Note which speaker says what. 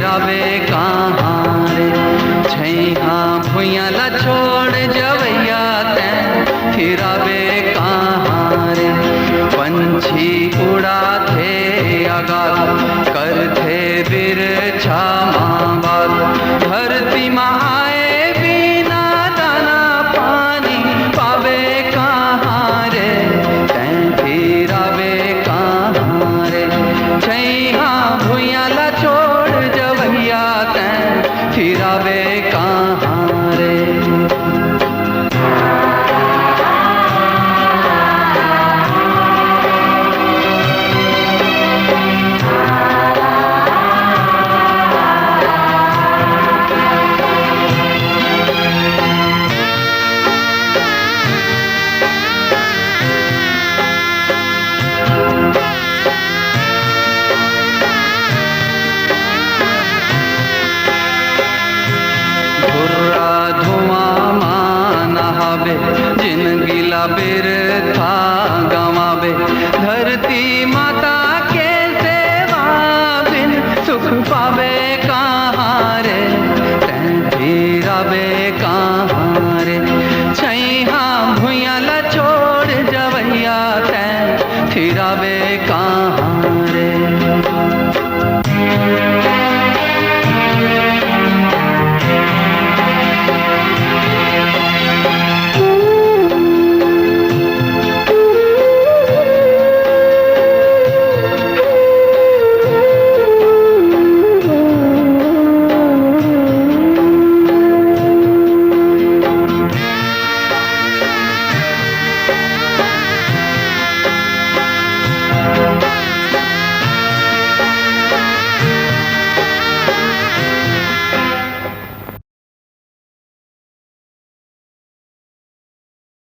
Speaker 1: फिरावे कहाँ रे। छैहा भुइया ला छोड़ जवैया तैं फिरावे कहाँ रे। पंछी उड़ा थे आगाल कर थे बिरछा माँ बाल। धरती माँ आए बिना दाना पानी पावे कहाँ रे। तैं फिरावे कहाँ रे। छैहा भुइया ला छोड़ जवैया तैं फिरावे कहाँ रे। जिन गिला बिरथा गवावे। धरती माता के सेवा बिन सुख पावे।